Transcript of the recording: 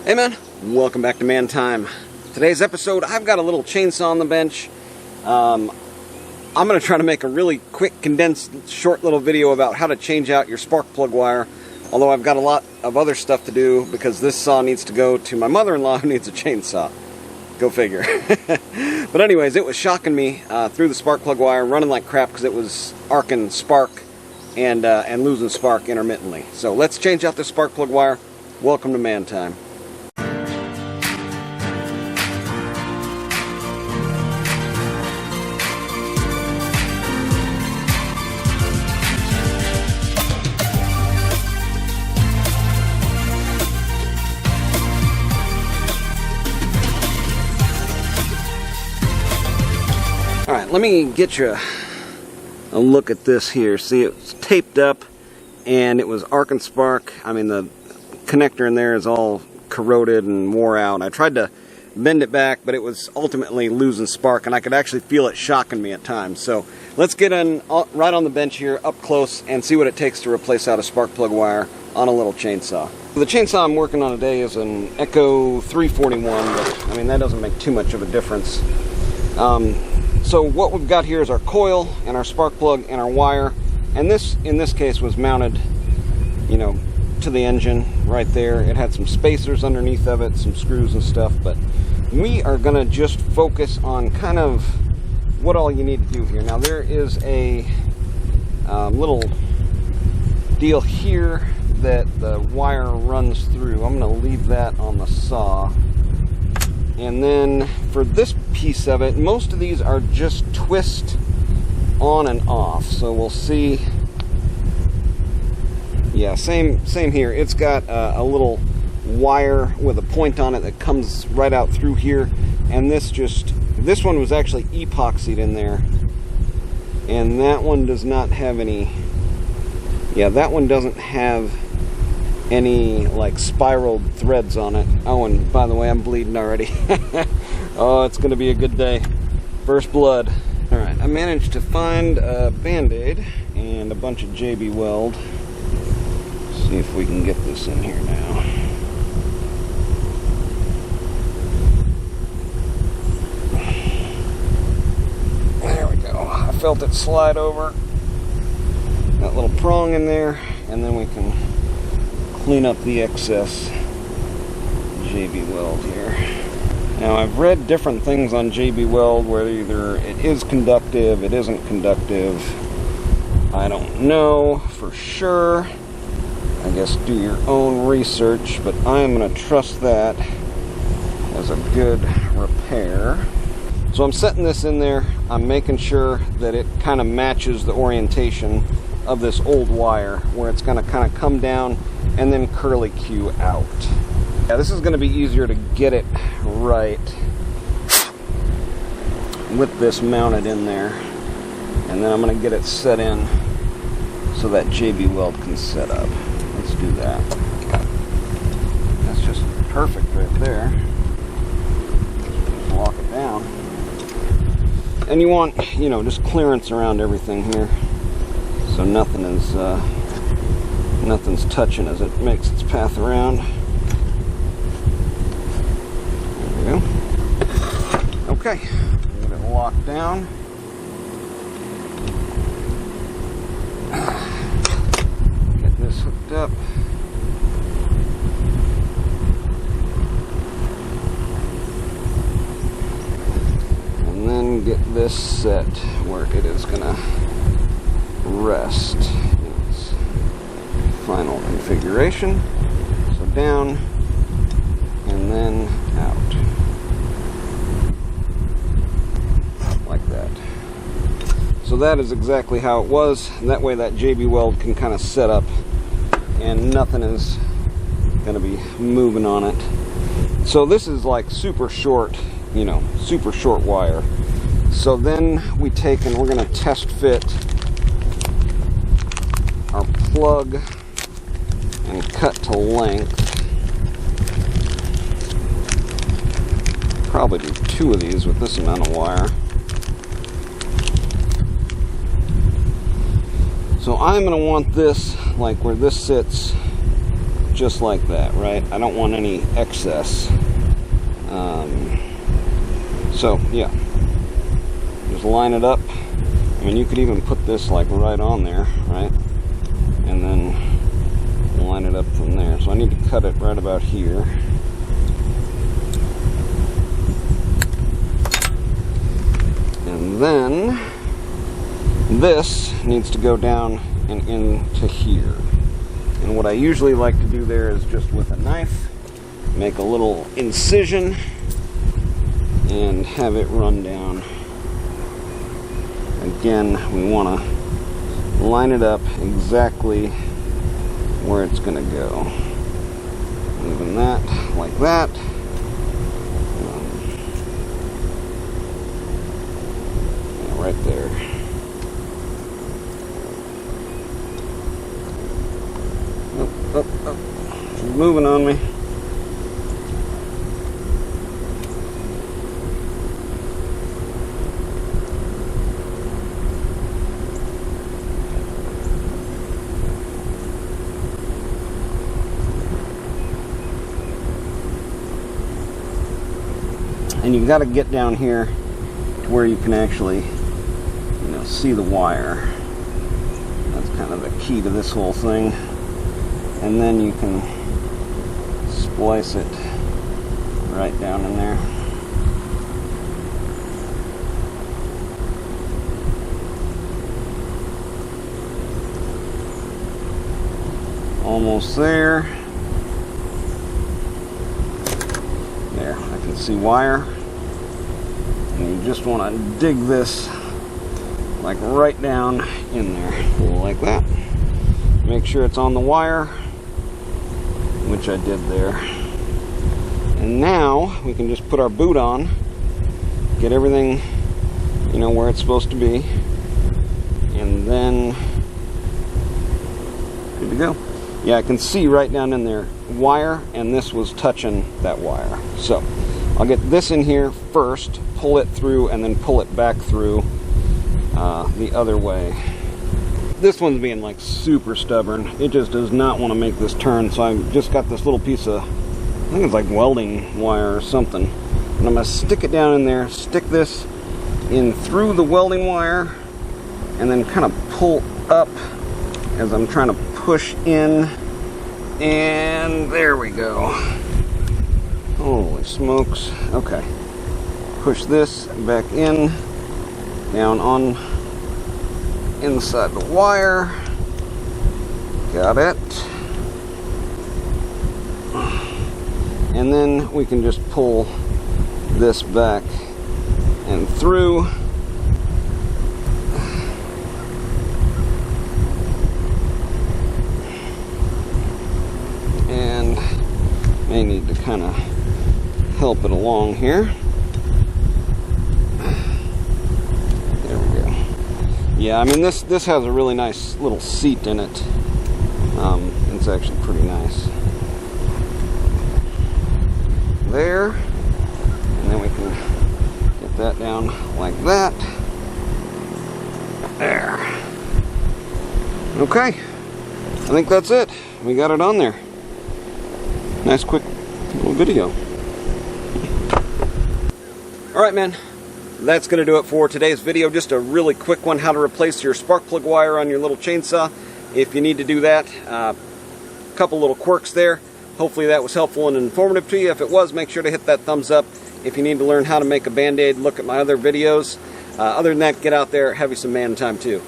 Hey man, welcome back to Man Time. Today's episode, I've got a little chainsaw on the bench. I'm going to try to make a really quick, condensed, short little video about how to change out your spark plug wire. Although I've got a lot of other stuff to do because this saw needs to go to my mother-in-law who needs a chainsaw. Go figure. But anyways, it was shocking me through the spark plug wire, running like crap because it was arcing spark and losing spark intermittently. So let's change out the spark plug wire. Welcome to Man Time. Alright, let me get you a look at this here. See, it's taped up and it was arc and spark. I mean, the connector in there is all corroded and wore out. I tried to bend it back, but it was ultimately losing spark, and I could actually feel it shocking me at times. So let's get in right on the bench here, up close, and see what it takes to replace out a spark plug wire on a little chainsaw. The chainsaw I'm working on today is an Echo 341, but I mean, that doesn't make too much of a difference. So what we've got here is our coil and our spark plug and our wire, and this in this case was mounted, you know, to the engine right there. It had some spacers underneath of it, some screws and stuff, but we are going to just focus on kind of what all you need to do here. Now there is a little deal here that the wire runs through. I'm going to leave that on the saw. And then for this piece of it, most of these are just twist on and off. So we'll see. Yeah, same here. It's got a little wire with a point on it that comes right out through here. And this one was actually epoxied in there. And that one does not have any, yeah, that one doesn't have any like spiraled threads on it. Oh, and by the way, I'm bleeding already. Oh, it's gonna be a good day. First blood. All right, I managed to find a Band-Aid and a bunch of JB Weld. See if we can get this in here now. There we go. I felt it slide over that little prong in there, and then we can clean up the excess JB Weld here. Now, I've read different things on JB Weld, where either it is conductive, it isn't conductive. I don't know for sure. I guess do your own research, but I'm going to trust that as a good repair. So I'm setting this in there. I'm making sure that it kind of matches the orientation of this old wire, where it's going to kind of come down and then curly Q out. Yeah, this is going to be easier to get it right with this mounted in there. And then I'm going to get it set in so that JB Weld can set up. Let's do that. That's just perfect right there. Just lock it down. And you want, you know, just clearance around everything here, so nothing's touching as it makes its path around. There we go. Okay, get it locked down. Get this hooked up. And then get this set where it is gonna rest in its final configuration. So down and then out. Like that. So that is exactly how it was. And that way that JB Weld can kind of set up and nothing is going to be moving on it. So this is like super short, you know, super short wire. So then we take and we're going to test fit our plug and cut to length. Probably do 2 of these with this amount of wire. So I'm going to want this, like where this sits, just like that, right? I don't want any excess. So yeah, just line it up. I mean, you could even put this like right on there, right? And then line it up from there. So I need to cut it right about here. And then this needs to go down and into here. And what I usually like to do there is just with a knife, make a little incision and have it run down. Again, we want to line it up exactly where it's going to go. Moving that like that. Yeah, right there. Oh. She's moving on me. And you've got to get down here to where you can actually, see the wire. That's kind of the key to this whole thing. And then you can splice it right down in there. Almost there. There, I can see wire. And you just want to dig this like right down in there, like that. Make sure it's on the wire, which I did there. And now we can just put our boot on, get everything, where it's supposed to be, and then good to go. Yeah, I can see right down in there wire, and this was touching that wire. So I'll get this in here first, pull it through, and then pull it back through the other way. This one's being like super stubborn. It just does not want to make this turn, so I've just got this little piece of, I think it's like welding wire or something. And I'm going to stick it down in there, stick this in through the welding wire, and then kind of pull up as I'm trying to push in. And there we go. Holy smokes. Okay. Push this back in, down on inside the wire. Got it. And then we can just pull this back and through. And may need to kind of help it along here. There we go. Yeah, I mean this has a really nice little seat in it. It's actually pretty nice. There, and then we can get that down like that. There. Okay, I think that's it. We got it on there. Nice quick little video. Alright, man, that's going to do it for today's video. Just a really quick one, how to replace your spark plug wire on your little chainsaw. If you need to do that, a couple little quirks there. Hopefully that was helpful and informative to you. If it was, make sure to hit that thumbs up. If you need to learn how to make a Band-Aid, look at my other videos. Other than that, get out there, have you some man time too.